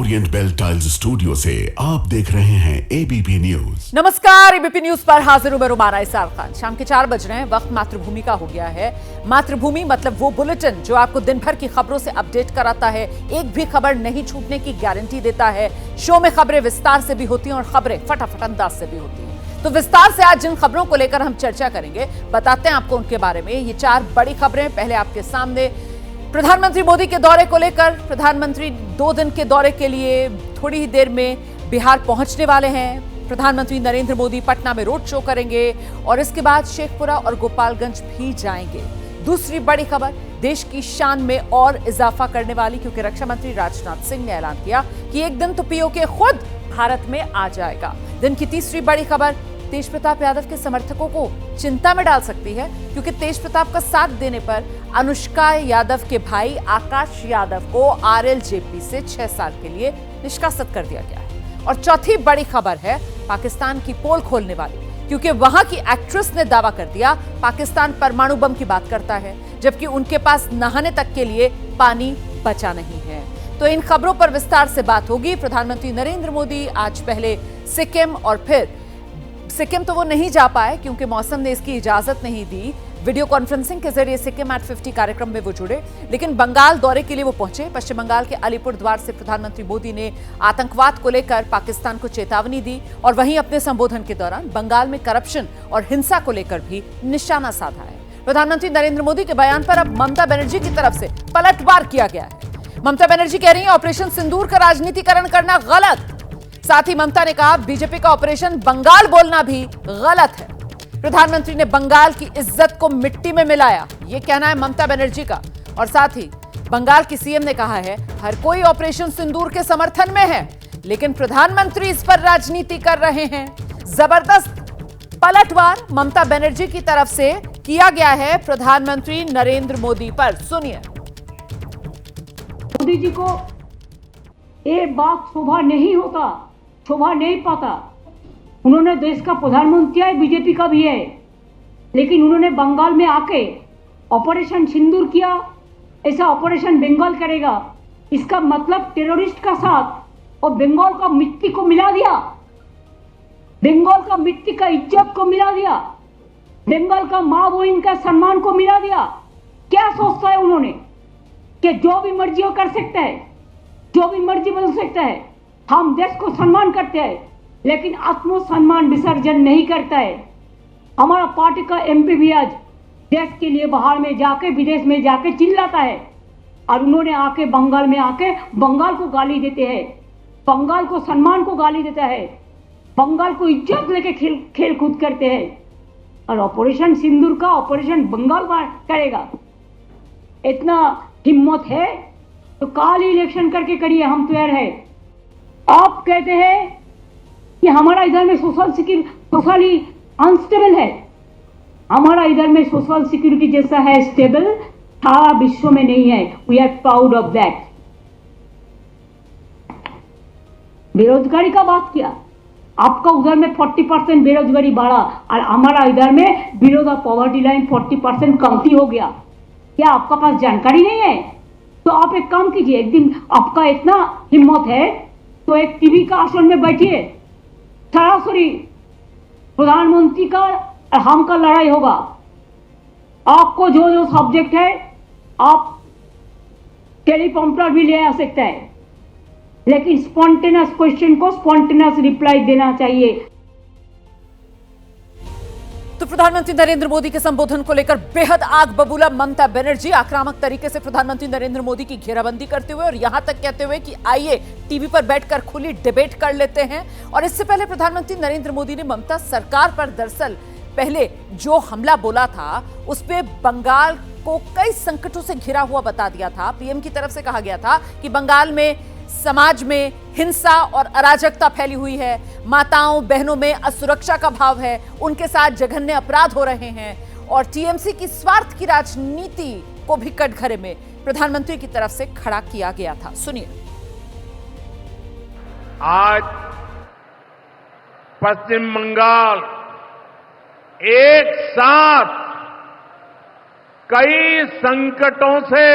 Orient bell tiles studio से आप देख रहे हैं एबीपी न्यूज। नमस्कार, एबीपी न्यूज पर हाजिर हूं मैं रुमाना इसार खान। शाम के 4 बज रहे हैं, वक्त मातृभूमि का हो गया है। मातृभूमि मतलब वो बुलेटिन जो आपको दिन भर की खबरों से अपडेट कराता है, एक भी खबर नहीं छूटने की गारंटी देता है। शो में खबरें विस्तार से भी होती हैं और खबरें फटाफट अंदाज से भी होती हैं। तो विस्तार से आज जिन खबरों को लेकर हम चर्चा करेंगे, बताते हैं आपको उनके बारे में। ये 4 बड़ी खबरें पहले आपके सामने। प्रधानमंत्री मोदी के दौरे को लेकर, प्रधानमंत्री 2 दिन के दौरे के लिए थोड़ी ही देर में बिहार पहुंचने वाले हैं। प्रधानमंत्री नरेंद्र मोदी पटना में रोड शो करेंगे और इसके बाद शेखपुरा और गोपालगंज भी जाएंगे। दूसरी बड़ी खबर देश की शान में और इजाफा करने वाली, क्योंकि रक्षा मंत्री राजनाथ सिंह ने ऐलान किया कि एक दिन तो पीओके खुद भारत में आ जाएगा। दिन की तीसरी बड़ी खबर तेज प्रताप यादव के समर्थकों को चिंता में डाल सकती है, क्योंकि तेज प्रताप का साथ देने पर अनुष्का यादव के भाई आकाश यादव को आरएलजेपी से 6 साल के लिए निष्कासित कर दिया गया है। और चौथी बड़ी खबर है पाकिस्तान की पोल खोलने वाली, क्योंकि वहां की एक्ट्रेस ने दावा कर दिया पाकिस्तान परमाणु बम की बात करता है, जबकि उनके पास नहाने तक के लिए पानी बचा नहीं है। तो इन खबरों पर विस्तार से बात होगी। प्रधानमंत्री नरेंद्र मोदी आज पहले सिक्किम और फिर सिक्किम तो वो नहीं जा पाए क्योंकि मौसम ने इसकी इजाजत नहीं दी। वीडियो कॉन्फ्रेंसिंग के जरिए सिक्किम एट 50 कार्यक्रम में वो जुड़े, लेकिन बंगाल दौरे के लिए वो पहुंचे। पश्चिम बंगाल के अलीपुर द्वार से प्रधानमंत्री मोदी ने आतंकवाद को लेकर पाकिस्तान को चेतावनी दी और वहीं अपने संबोधन के दौरान बंगाल में करप्शन और हिंसा को लेकर भी निशाना साधा है। प्रधानमंत्री नरेंद्र मोदी के बयान पर अब ममता बनर्जी की तरफ से पलटवार किया गया है। ममता बनर्जी कह रही है ऑपरेशन सिंदूर का राजनीतिकरण करना गलत। साथ ही ममता ने कहा बीजेपी का ऑपरेशन बंगाल बोलना भी गलत है। प्रधानमंत्री ने बंगाल की इज्जत को मिट्टी में मिलाया, यह कहना है ममता बनर्जी का। और साथ ही बंगाल की सीएम ने कहा है हर कोई ऑपरेशन सिंदूर के समर्थन में है, लेकिन प्रधानमंत्री इस पर राजनीति कर रहे हैं। जबरदस्त पलटवार ममता बनर्जी की तरफ से किया गया है प्रधानमंत्री नरेंद्र मोदी पर। सुनिए। मोदी जी को ये बात शोभा नहीं होता, शोभा नहीं पाता। उन्होंने देश का प्रधानमंत्री है, बीजेपी का भी है, लेकिन उन्होंने बंगाल में आके ऑपरेशन सिंदूर किया। ऐसा ऑपरेशन बंगाल करेगा, इसका मतलब टेररिस्ट का साथ और बंगाल का मिट्टी को मिला दिया, बंगाल का मिट्टी का इज्जत को मिला दिया, बंगाल का माँ बहन का सम्मान को मिला दिया। क्या सोचता है उन्होंने कि जो भी मर्जी वो कर सकता है, जो भी मर्जी बोल सकता है। हम देश को सम्मान करते हैं, लेकिन आत्मसम्मान विसर्जन नहीं करता है। हमारा पार्टी का एमपी भी आज देश के लिए बाहर में जाके, विदेश में जाके चिल्लाता है, और उन्होंने आके बंगाल में आके बंगाल को गाली देते हैं, बंगाल को सम्मान को गाली देता है, बंगाल को इज्जत लेके खेल कूद करते हैं। और ऑपरेशन सिंदूर का ऑपरेशन बंगाल करेगा, इतना हिम्मत है तो काल इलेक्शन करके करिए, हम तैयार है। आप कहते हैं कि हमारा इधर में सोशली अनस्टेबल है, हमारा इधर में सोशल सिक्योरिटी जैसा है स्टेबल सारा विश्व में नहीं है। We are proud of that. बेरोजगारी का बात किया, आपका उधर में 40% बेरोजगारी बढ़ा और हमारा इधर में बिलो द पॉवर्टी लाइन 40% कमती हो गया। क्या आपका पास जानकारी नहीं है? तो आप एक काम कीजिए, एक दिन आपका इतना हिम्मत है तो एक टीवी का आसन में बैठिए, सरासरी प्रधानमंत्री का और हम का लड़ाई होगा। आपको जो जो सब्जेक्ट है आप टेलीप्रॉम्प्टर भी ले आ सकते हैं, लेकिन स्पॉन्टेनियस क्वेश्चन को स्पॉन्टेनियस रिप्लाई देना चाहिए। तो प्रधानमंत्री नरेंद्र मोदी के संबोधन को लेकर बेहद आग बबूला ममता बनर्जी आक्रामक तरीके से प्रधानमंत्री नरेंद्र मोदी की घेराबंदी करते हुए और यहां तक कहते हुए कि आइए टीवी पर बैठकर खुली डिबेट कर लेते हैं। और इससे पहले प्रधानमंत्री नरेंद्र मोदी ने ममता सरकार पर दरअसल पहले जो हमला बोला था उस पे बंगाल को कई संकटों से घिरा हुआ बता दिया था। पीएम की तरफ से कहा गया था कि बंगाल में समाज में हिंसा और अराजकता फैली हुई है, माताओं बहनों में असुरक्षा का भाव है, उनके साथ जघन्य अपराध हो रहे हैं और टीएमसी की स्वार्थ की राजनीति को भी कटघरे में प्रधानमंत्री की तरफ से खड़ा किया गया था। सुनिए। आज पश्चिम बंगाल एक साथ कई संकटों से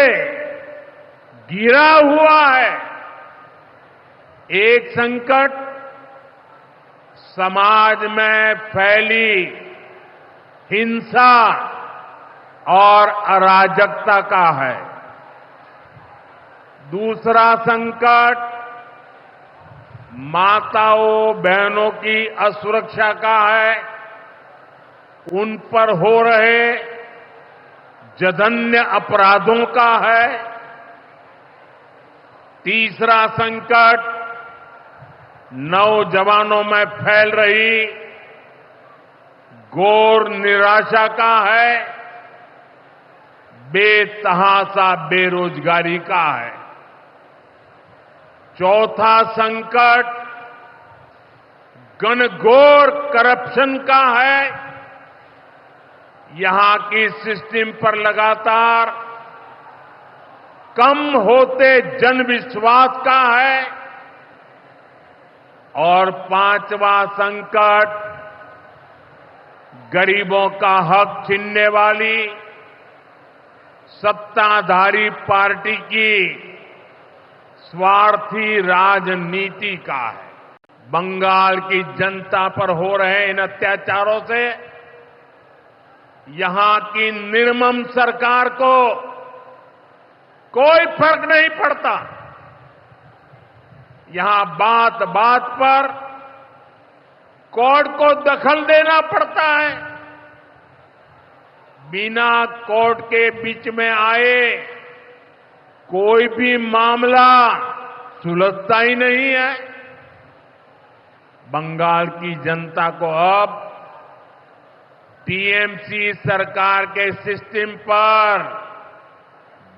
घिरा हुआ है। एक संकट समाज में फैली हिंसा और अराजकता का है। दूसरा संकट माताओं बहनों की असुरक्षा का है, उन पर हो रहे जघन्य अपराधों का है। तीसरा संकट नौजवानों में फैल रही घोर निराशा का है, बेतहाशा बेरोजगारी का है। चौथा संकट घनघोर करप्शन का है। यहां की सिस्टम पर लगातार कम होते जनविश्वास का है। और पांचवा संकट गरीबों का हक छीनने वाली सत्ताधारी पार्टी की स्वार्थी राजनीति का है। बंगाल की जनता पर हो रहे इन अत्याचारों से यहां की निर्मम सरकार को कोई फर्क नहीं पड़ता। यहां बात बात पर कोर्ट को दखल देना पड़ता है। बिना कोर्ट के बीच में आए कोई भी मामला सुलझता ही नहीं है। बंगाल की जनता को अब टीएमसी सरकार के सिस्टम पर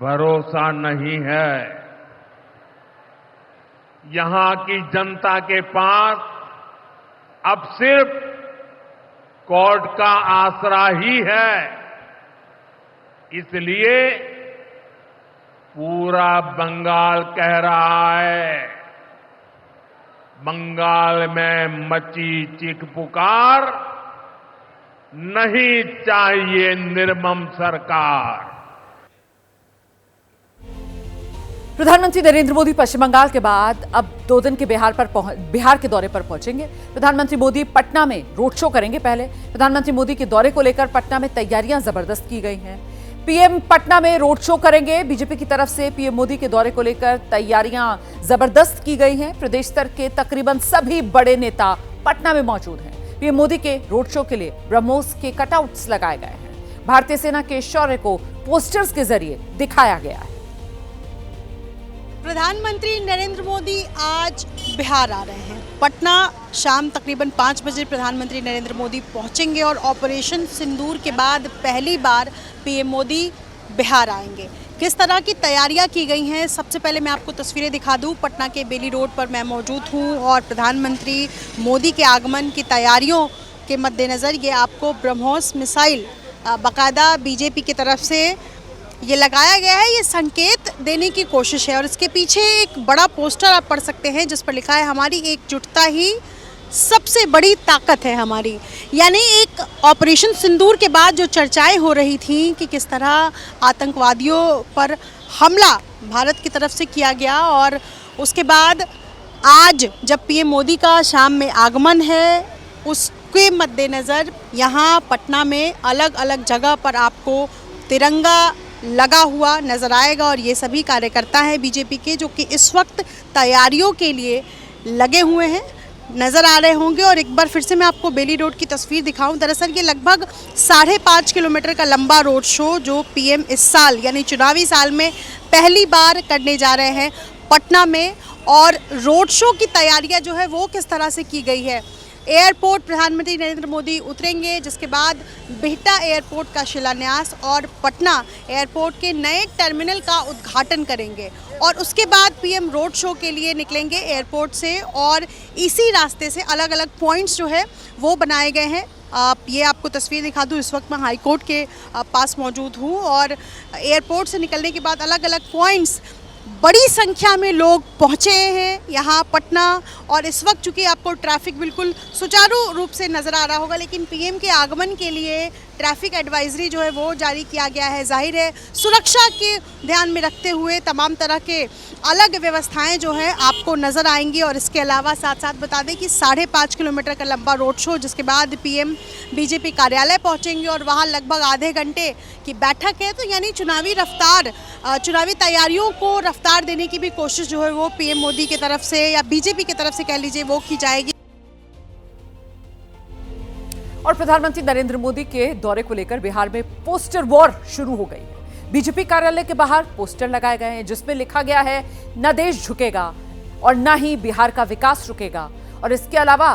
भरोसा नहीं है। यहां की जनता के पास अब सिर्फ कोर्ट का आसरा ही है। इसलिए पूरा बंगाल कह रहा है, बंगाल में मची चीख पुकार, नहीं चाहिए निर्मम सरकार। प्रधानमंत्री नरेंद्र मोदी पश्चिम बंगाल के बाद अब 2 दिन के बिहार के दौरे पर पहुंचेंगे। प्रधानमंत्री मोदी पटना में रोड शो करेंगे। पहले प्रधानमंत्री मोदी के दौरे को लेकर पटना में तैयारियां जबरदस्त की गई हैं। पीएम पटना में रोड शो करेंगे। बीजेपी की तरफ से पीएम मोदी के दौरे को लेकर तैयारियां जबरदस्त की गई हैं। प्रदेश स्तर के तकरीबन सभी बड़े नेता पटना में मौजूद हैं। पीएम मोदी के रोड शो के लिए ब्रह्मोस के कटआउट्स लगाए गए हैं। भारतीय सेना के शौर्य को पोस्टर्स के जरिए दिखाया गया है। प्रधानमंत्री नरेंद्र मोदी आज बिहार आ रहे हैं। पटना शाम तकरीबन 5 बजे प्रधानमंत्री नरेंद्र मोदी पहुंचेंगे और ऑपरेशन सिंदूर के बाद पहली बार पीएम मोदी बिहार आएंगे। किस तरह की तैयारियां की गई हैं, सबसे पहले मैं आपको तस्वीरें दिखा दूं। पटना के बेली रोड पर मैं मौजूद हूं और प्रधानमंत्री मोदी के आगमन की तैयारियों के मद्देनज़र ये आपको ब्रह्मोस मिसाइल बाकायदा बीजेपी की तरफ से ये लगाया गया है। ये संकेत देने की कोशिश है और इसके पीछे एक बड़ा पोस्टर आप पढ़ सकते हैं जिस पर लिखा है, हमारी एकजुटता ही सबसे बड़ी ताकत है हमारी। यानी एक ऑपरेशन सिंदूर के बाद जो चर्चाएं हो रही थी कि किस तरह आतंकवादियों पर हमला भारत की तरफ से किया गया और उसके बाद आज जब पीएम मोदी का शाम में आगमन है, उसके मद्देनज़र यहाँ पटना में अलग अलग जगह पर आपको तिरंगा लगा हुआ नजर आएगा और ये सभी कार्यकर्ता हैं बीजेपी के जो कि इस वक्त तैयारियों के लिए लगे हुए हैं नज़र आ रहे होंगे। और एक बार फिर से मैं आपको बेली रोड की तस्वीर दिखाऊं। दरअसल ये लगभग 5.5 किलोमीटर का लंबा रोड शो जो पीएम इस साल यानी चुनावी साल में पहली बार करने जा रहे हैं पटना में। और रोड शो की तैयारियां जो है वो किस तरह से की गई है। एयरपोर्ट प्रधानमंत्री नरेंद्र मोदी उतरेंगे, जिसके बाद बिहटा एयरपोर्ट का शिलान्यास और पटना एयरपोर्ट के नए टर्मिनल का उद्घाटन करेंगे और उसके बाद पीएम रोड शो के लिए निकलेंगे एयरपोर्ट से। और इसी रास्ते से अलग अलग पॉइंट्स जो है वो बनाए गए हैं। ये आपको तस्वीर दिखा दूँ, इस वक्त मैं हाई कोर्ट के पास मौजूद हूँ और एयरपोर्ट से निकलने के बाद अलग अलग पॉइंट्स बड़ी संख्या में लोग पहुंचे हैं यहाँ पटना, और इस वक्त चूँकि आपको ट्रैफिक बिल्कुल सुचारू रूप से नज़र आ रहा होगा, लेकिन पीएम के आगमन के लिए ट्रैफिक एडवाइजरी जो है वो जारी किया गया है। जाहिर है सुरक्षा के ध्यान में रखते हुए तमाम तरह के अलग व्यवस्थाएं जो है आपको नज़र आएंगी। और इसके अलावा साथ साथ बता दें कि 5.5 किलोमीटर का लंबा रोड शो, जिसके बाद पीएम बीजेपी कार्यालय पहुंचेंगे और वहां लगभग आधे घंटे की बैठक है। तो यानी चुनावी रफ्तार, चुनावी तैयारियों को रफ्तार देने की भी कोशिश जो है वो पीएम मोदी की तरफ से या बीजेपी की तरफ से कह लीजिए वो की जाएगी। और प्रधानमंत्री नरेंद्र मोदी के दौरे को लेकर बिहार में पोस्टर वॉर शुरू हो गई है। बीजेपी कार्यालय के बाहर पोस्टर लगाए गए हैं जिसमें लिखा गया है न देश झुकेगा और न ही बिहार का विकास रुकेगा। और इसके अलावा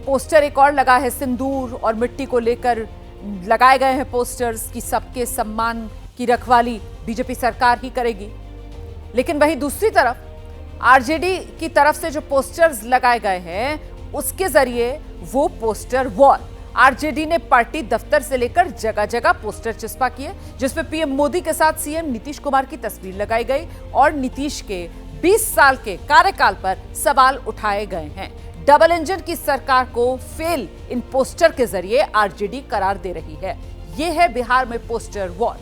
पोस्टर एक और लगा है, सिंदूर और मिट्टी को लेकर लगाए गए हैं पोस्टर्स कि सबके सम्मान की रखवाली बीजेपी सरकार ही करेगी। लेकिन वहीं दूसरी तरफ आरजेडी की तरफ से जो पोस्टर्स लगाए गए हैं उसके जरिए वो पोस्टर वॉर, आरजेडी ने पार्टी दफ्तर से लेकर जगह जगह पोस्टर चिपका किए जिसमें पीएम मोदी के साथ सीएम नीतीश कुमार की तस्वीर लगाई गई और नीतीश के 20 साल के कार्यकाल पर सवाल उठाए गए हैं। डबल इंजन की सरकार को फेल इन पोस्टर के जरिए आरजेडी करार दे रही है। यह है बिहार में पोस्टर वॉर।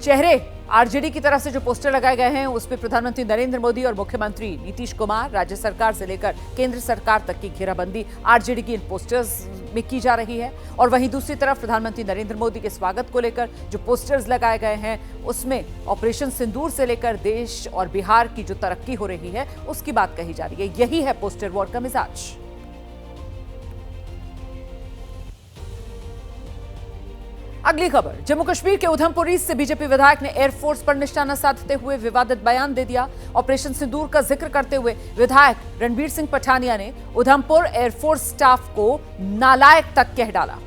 चेहरे आरजेडी की तरफ से जो पोस्टर लगाए गए हैं उसमें प्रधानमंत्री नरेंद्र मोदी और मुख्यमंत्री नीतीश कुमार, राज्य सरकार से लेकर केंद्र सरकार तक की घेराबंदी आरजेडी की इन पोस्टर्स में की जा रही है। और वहीं दूसरी तरफ प्रधानमंत्री नरेंद्र मोदी के स्वागत को लेकर जो पोस्टर्स लगाए गए हैं उसमें ऑपरेशन सिंदूर से लेकर देश और बिहार की जो तरक्की हो रही है उसकी बात कही जा रही है। यही है पोस्टर वॉर का मिजाज। अगली खबर, जम्मू कश्मीर के उधमपुर ईस्ट से बीजेपी विधायक ने एयरफोर्स पर निशाना साधते हुए विवादित बयान दे दिया। ऑपरेशन सिंदूर का जिक्र करते हुए विधायक रणवीर सिंह पठानिया ने उधमपुर एयरफोर्स स्टाफ को नालायक तक कह डाला।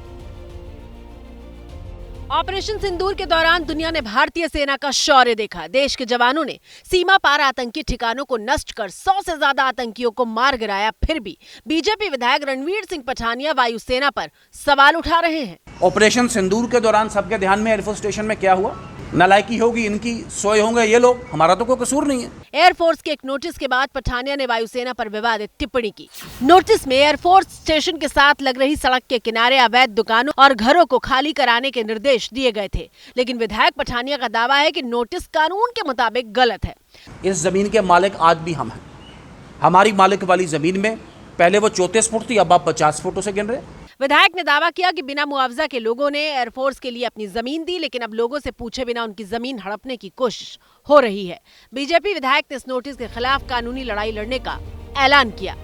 ऑपरेशन सिंदूर के दौरान दुनिया ने भारतीय सेना का शौर्य देखा। देश के जवानों ने सीमा पार आतंकी ठिकानों को नष्ट कर 100 से ज्यादा आतंकियों को मार गिराया। फिर भी बीजेपी विधायक रणवीर सिंह पठानिया वायुसेना पर सवाल उठा रहे हैं। ऑपरेशन सिंदूर के दौरान सबके ध्यान में एयरफोर्स स्टेशन में क्या हुआ? नालायकी होगी इनकी, सोए होंगे ये लोग, हमारा तो कोई कसूर नहीं है। एयरफोर्स के एक नोटिस के बाद पठानिया ने वायुसेना पर विवादित टिप्पणी की। नोटिस में एयरफोर्स स्टेशन के साथ लग रही सड़क के किनारे अवैध दुकानों और घरों को खाली कराने के निर्देश दिए गए थे। लेकिन विधायक पठानिया का दावा है कि नोटिस कानून के मुताबिक गलत है। इस जमीन के मालिक आज भी हम हैं। हमारी मालिक वाली जमीन में पहले वो 34 फुट थी, अब आप 50 फुटों से गिन रहे। विधायक ने दावा किया कि बिना मुआवजा के लोगों ने एयरफोर्स के लिए अपनी जमीन दी, लेकिन अब लोगों से पूछे बिना उनकी जमीन हड़पने की कोशिश हो रही है। बीजेपी विधायक ने इस नोटिस के खिलाफ कानूनी लड़ाई लड़ने का ऐलान किया।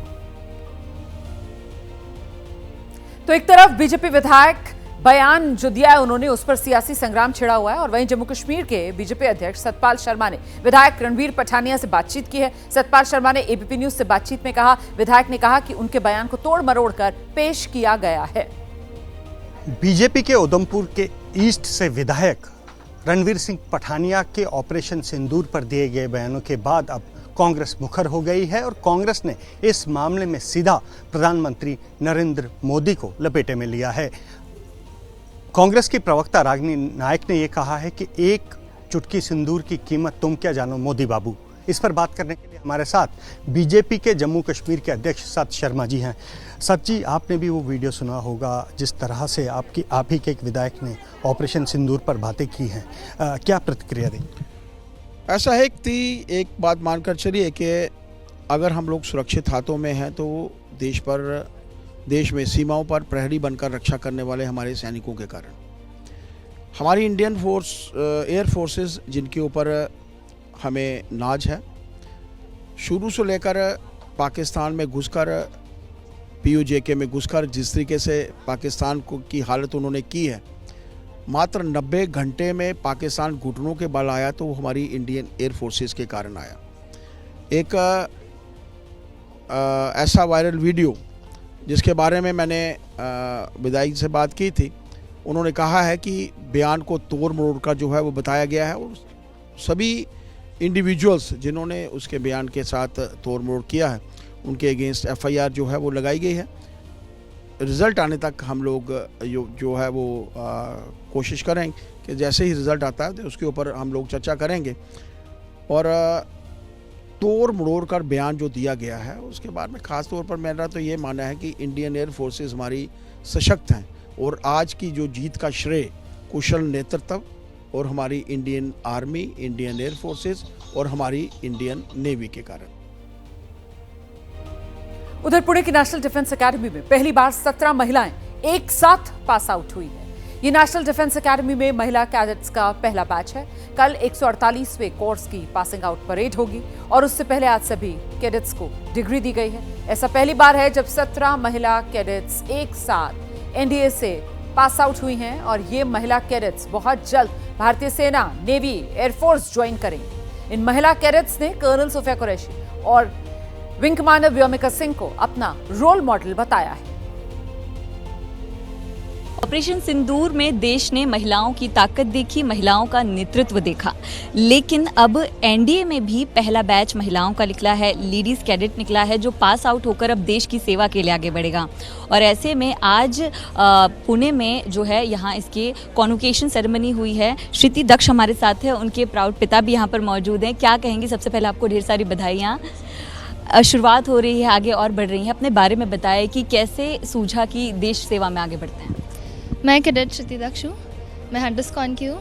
तो एक तरफ बीजेपी विधायक बयान जो दिया है उन्होंने, उस पर सियासी संग्राम छिड़ा हुआ है और वहीं जम्मू कश्मीर के बीजेपी अध्यक्ष सतपाल शर्मा ने विधायक रणवीर पठानिया से बातचीत की है। सतपाल शर्मा ने एबीपी न्यूज से बातचीत में कहा, विधायक ने कहा कि उनके बयान को तोड़ मरोड़ कर पेश किया गया है। बीजेपी के उधमपुर के ईस्ट से विधायक रणवीर सिंह पठानिया के ऑपरेशन सिंदूर पर दिए गए बयानों के बाद अब कांग्रेस मुखर हो गई है और कांग्रेस ने इस मामले में सीधा प्रधानमंत्री नरेंद्र मोदी को लपेटे में लिया है। कांग्रेस की प्रवक्ता रागिनी नायक ने यह कहा है कि एक चुटकी सिंदूर की कीमत तुम क्या जानो मोदी बाबू। इस पर बात करने के लिए हमारे साथ बीजेपी के जम्मू कश्मीर के अध्यक्ष सत शर्मा जी हैं। सत जी, आपने भी वो वीडियो सुना होगा जिस तरह से आप ही के एक विधायक ने ऑपरेशन सिंदूर पर बातें की हैं, क्या प्रतिक्रिया दी? ऐसा है कि एक बात मानकर चलिए कि अगर हम लोग सुरक्षित हाथों में हैं तो देश में सीमाओं पर प्रहरी बनकर रक्षा करने वाले हमारे सैनिकों के कारण हमारी इंडियन फोर्स, एयर फोर्सेस, जिनके ऊपर हमें नाज है, शुरू से लेकर पाकिस्तान में घुसकर, POJK में घुसकर जिस तरीके से पाकिस्तान की हालत उन्होंने की है, मात्र 90 घंटे में पाकिस्तान घुटनों के बल आया तो वो हमारी इंडियन एयर फोर्सेस के कारण आया। एक ऐसा वायरल वीडियो जिसके बारे में मैंने विधायक से बात की थी, उन्होंने कहा है कि बयान को तोड़ मरोड़ कर जो है वो बताया गया है और सभी इंडिविजुअल्स जिन्होंने उसके बयान के साथ तोड़ मरोड़ किया है उनके अगेंस्ट FIR जो है वो लगाई गई है। रिज़ल्ट आने तक हम लोग जो है वो कोशिश करें कि जैसे ही रिज़ल्ट आता है तो उसके ऊपर हम लोग चर्चा करेंगे। और तोड़ मरोड़ कर बयान जो दिया गया है उसके बाद में ख़ास तौर पर मेरा तो ये मानना है कि इंडियन एयर फोर्सेस हमारी सशक्त हैं और आज की जो जीत का श्रेय कुशल नेतृत्व और हमारी Indian army, Indian air forces और हमारी इंडियन नेवी के कारण। उधर पुणे की नेशनल डिफेंस एकेडमी में पहली बार 17 महिलाएं एक साथ पास आउट हुई है। ये नेशनल डिफेंस एकेडमी में महिला कैडेट्स का पहला बैच है। कल 148वें कोर्स की पासिंग आउट परेड होगी और उससे पहले आज सभी कैडेट्स को डिग्री दी गई है। ऐसा पहली बार है जब 17 महिला कैडेट्स एक साथ एनडीए से पास आउट हुई हैं और ये महिला कैडेट्स बहुत जल्द भारतीय सेना, नेवी, एयरफोर्स ज्वाइन करेंगी। इन महिला कैडेट्स ने कर्नल सोफिया कुरैशी और विंग कमांडर व्योमिका सिंह को अपना रोल मॉडल बताया है। ऑपरेशन सिंदूर में देश ने महिलाओं की ताकत देखी, महिलाओं का नेतृत्व देखा, लेकिन अब एनडीए में भी पहला बैच महिलाओं का निकला है, लेडीज कैडेट निकला है जो पास आउट होकर अब देश की सेवा के लिए आगे बढ़ेगा। और ऐसे में आज पुणे में जो है यहाँ इसके कॉन्वोकेशन सेरेमनी हुई है। श्रुति दक्ष हमारे साथ है, उनके प्राउड पिता भी यहाँ पर मौजूद हैं। क्या कहेंगे? सबसे पहले आपको ढेर सारी बधाइयाँ। शुरुआत हो रही है, आगे और बढ़ रही है, अपने बारे में बताएं कि कैसे सूझा कि देश सेवा में आगे बढ़ते हैं। मैं कैडेट श्रुति दक्ष हूँ, मैं हंटर्स कॉन की हूँ।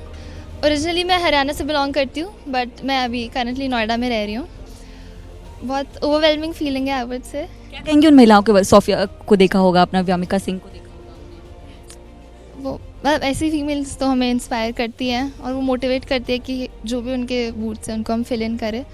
ओरिजिनली मैं हरियाणा से बिलोंग करती हूँ बट मैं अभी करंटली नोएडा में रह रही हूँ। बहुत ओवरवेलमिंग फीलिंग है आई वुड से। क्या कहेंगे उन महिलाओं के? सोफिया को देखा होगा, अपना व्योमिका सिंह को देखा होगा। वो मतलब ऐसी फीमेल्स तो हमें इंस्पायर करती हैं और वो मोटिवेट करती है कि जो भी उनके बूट्स हैं उनको हम फिल इन करें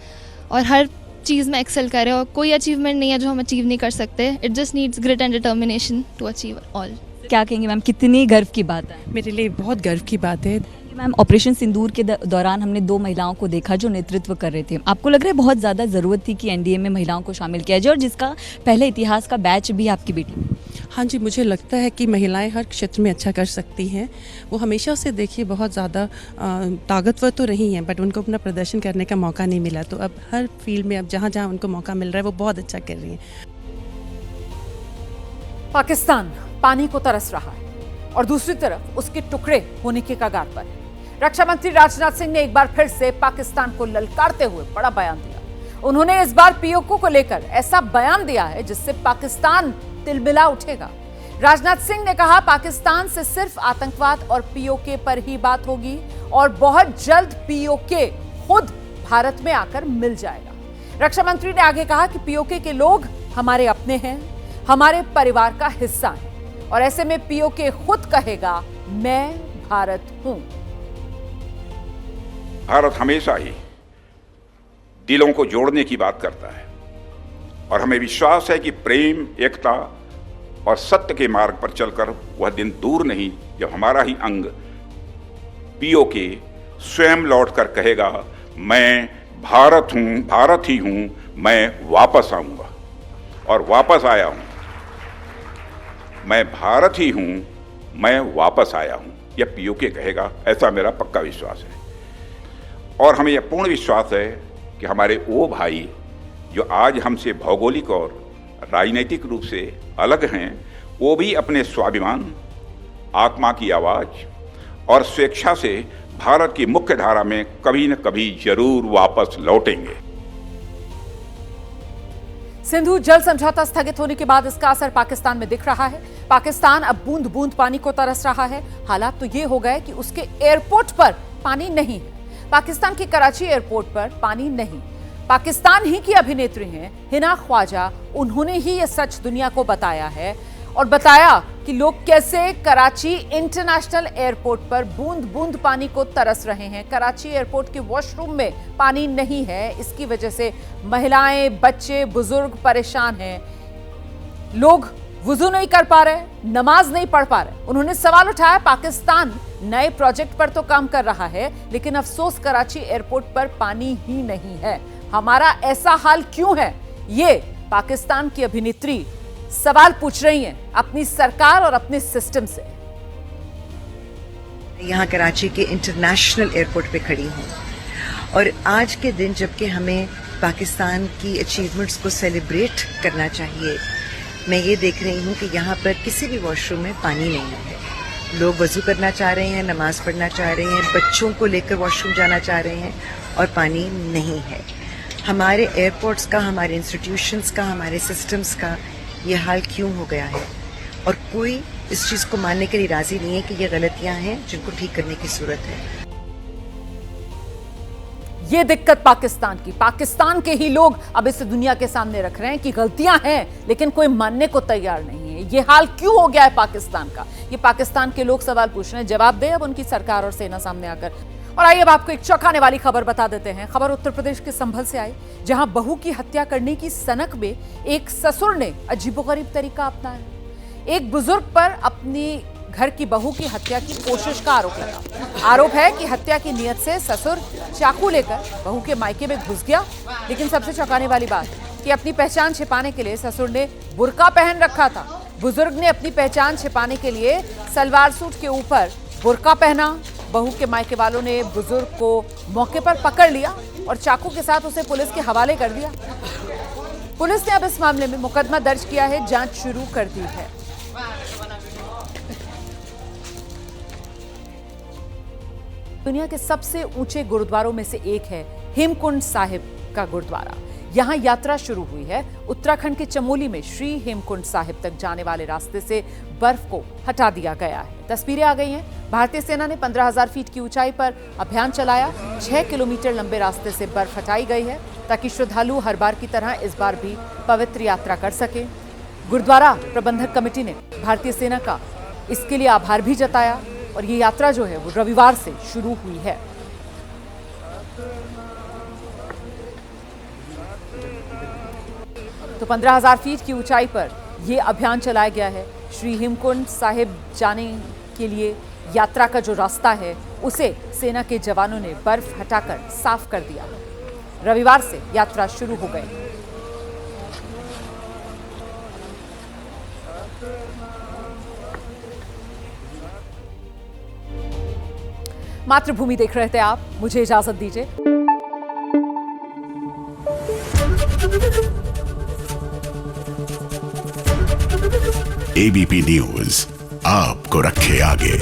और हर चीज़ में एक्सेल करें। और कोई अचीवमेंट नहीं है जो हम अचीव नहीं कर सकते। It just needs grit and determination to achieve all. क्या कहेंगे मैम, कितनी गर्व की बात है? मेरे लिए बहुत गर्व की बात है। मैम, ऑपरेशन सिंदूर के दौरान हमने 2 महिलाओं को देखा जो नेतृत्व कर रहे थे। आपको लग रहा है बहुत ज़्यादा ज़रूरत थी कि एनडीए में महिलाओं को शामिल किया जाए और जिसका पहले इतिहास का बैच भी आपकी बेटी? हाँ जी, मुझे लगता है कि महिलाएं हर क्षेत्र में अच्छा कर सकती हैं। वो हमेशा से देखिए बहुत ज़्यादा ताकतवर तो रही हैं बट उनको अपना प्रदर्शन करने का मौका नहीं मिला। तो अब हर फील्ड में अब जहाँ जहाँ उनको मौका मिल रहा है वो बहुत अच्छा कर रही हैं। पाकिस्तान पानी को तरस रहा है और दूसरी तरफ उसके टुकड़े होने के कगार पर है। रक्षा मंत्री राजनाथ सिंह ने एक बार फिर से पाकिस्तान को ललकारते हुए बड़ा बयान दिया। उन्होंने इस बार पीओके को लेकर ऐसा बयान दिया है जिससे पाकिस्तान तिलमिला उठेगा। राजनाथ सिंह ने कहा पाकिस्तान से सिर्फ आतंकवाद और पीओके पर ही बात होगी और बहुत जल्द पीओके खुद भारत में आकर मिल जाएगा। रक्षा मंत्री ने आगे कहा कि पीओके के लोग हमारे अपने हैं, हमारे परिवार का हिस्सा हैं और ऐसे में पीओके खुद कहेगा मैं भारत हूं। भारत हमेशा ही दिलों को जोड़ने की बात करता है और हमें विश्वास है कि प्रेम, एकता और सत्य के मार्ग पर चलकर वह दिन दूर नहीं जब हमारा ही अंग पीओके स्वयं लौटकर कहेगा मैं भारत हूं, भारत ही हूं, मैं वापस आऊंगा और वापस आया हूं। मैं भारत ही हूं, मैं वापस आया हूं, यह पीओके कहेगा। ऐसा मेरा पक्का विश्वास है और हमें यह पूर्ण विश्वास है कि हमारे वो भाई जो आज हमसे भौगोलिक और राजनीतिक रूप से अलग हैं, वो भी अपने स्वाभिमान, आत्मा की आवाज और स्वेच्छा से भारत की मुख्य धारा में कभी न कभी जरूर वापस लौटेंगे। सिंधु जल समझौता स्थगित होने के बाद इसका असर पाकिस्तान में दिख रहा है। पाकिस्तान अब बूंद बूंद पानी को तरस रहा है। हालात तो ये हो गए कि उसके एयरपोर्ट पर पानी नहीं है। पाकिस्तान के कराची एयरपोर्ट पर पानी नहीं। पाकिस्तान ही की अभिनेत्री हैं हिना ख्वाजा, उन्होंने ही यह सच दुनिया को बताया है और बताया कि लोग कैसे कराची इंटरनेशनल एयरपोर्ट पर बूंद बूंद पानी को तरस रहे हैं। कराची एयरपोर्ट के वॉशरूम में पानी नहीं है, इसकी वजह से महिलाएं, बच्चे, बुजुर्ग परेशान हैं। लोग वुजू नहीं कर पा रहे, नमाज नहीं पढ़ पा रहे। उन्होंने सवाल उठाया पाकिस्तान नए प्रोजेक्ट पर तो काम कर रहा है लेकिन अफसोस कराची एयरपोर्ट पर पानी ही नहीं है। हमारा ऐसा हाल क्यों है? ये पाकिस्तान की अभिनेत्री सवाल पूछ रही हैं अपनी सरकार और अपने सिस्टम से। यहाँ कराची के इंटरनेशनल एयरपोर्ट पे खड़ी हूँ और आज के दिन जबकि हमें पाकिस्तान की अचीवमेंट्स को सेलिब्रेट करना चाहिए, मैं ये देख रही हूँ कि यहाँ पर किसी भी वॉशरूम में पानी नहीं है। लोग वजू करना चाह रहे हैं, नमाज पढ़ना चाह रहे हैं, बच्चों को लेकर वॉशरूम जाना चाह रहे हैं और पानी नहीं है। हमारे एयरपोर्ट्स का, हमारे इंस्टीट्यूशंस का, हमारे सिस्टम्स का ये हाल क्यों हो गया है? और कोई इस चीज़ को मानने के लिए राजी नहीं है कि ये गलतियां हैं जिनको ठीक करने की जरूरत है। ये दिक्कत पाकिस्तान के ही लोग अब इस दुनिया के सामने रख रहे हैं कि गलतियां हैं, लेकिन कोई मानने को तैयार नहीं है। ये हाल क्यों हो गया है पाकिस्तान का? ये पाकिस्तान के लोग सवाल पूछ रहे हैं, जवाब दे अब उनकी सरकार और सेना सामने आकर। और आइए अब आपको एक चौंकाने वाली खबर बता देते हैं। खबर उत्तर प्रदेश के संभल से आई, जहां बहू की हत्या करने की सनक में एक ससुर ने अजीबोगरीब तरीका अपनाया। एक बुजुर्ग पर अपनी घर की बहू की हत्या की कोशिश का आरोप लगा। आरोप है कि हत्या की नियत से ससुर चाकू लेकर बहू के मायके में घुस गया। लेकिन सबसे चौंकाने वाली बात कि अपनी पहचान छिपाने के लिए ससुर ने बुर्का पहन रखा था। बुजुर्ग ने अपनी पहचान छिपाने के लिए सलवार सूट के ऊपर बुर्का पहना। बहू के मायके वालों ने बुजुर्ग को मौके पर पकड़ लिया और चाकू के साथ उसे पुलिस के हवाले कर दिया। पुलिस ने अब इस मामले में मुकदमा दर्ज किया है, जांच शुरू कर दी है। दुनिया के सबसे ऊंचे गुरुद्वारों में से एक है हेमकुंड साहिब का गुरुद्वारा। यहां यात्रा शुरू हुई है। उत्तराखंड के चमोली में श्री हेमकुंड साहिब तक जाने वाले रास्ते से बर्फ को हटा दिया गया है। तस्वीरें आ गई हैं। भारतीय सेना ने 15,000 फीट की ऊंचाई पर अभियान चलाया। 6 किलोमीटर लंबे रास्ते से बर्फ हटाई गई है ताकि श्रद्धालु हर बार की तरह इस बार भी पवित्र यात्रा कर सके। गुरुद्वारा प्रबंधक कमेटी ने भारतीय सेना का इसके लिए आभार भी जताया और ये यात्रा जो है वो रविवार से शुरू हुई है। तो 15,000 फीट की ऊंचाई पर यह अभियान चलाया गया है। श्री हेमकुंड साहिब जाने के लिए यात्रा का जो रास्ता है उसे सेना के जवानों ने बर्फ हटाकर साफ कर दिया। रविवार से यात्रा शुरू हो गई। मातृभूमि देख रहे थे आप, मुझे इजाजत दीजिए। एबीपी न्यूज आपको रखे आगे।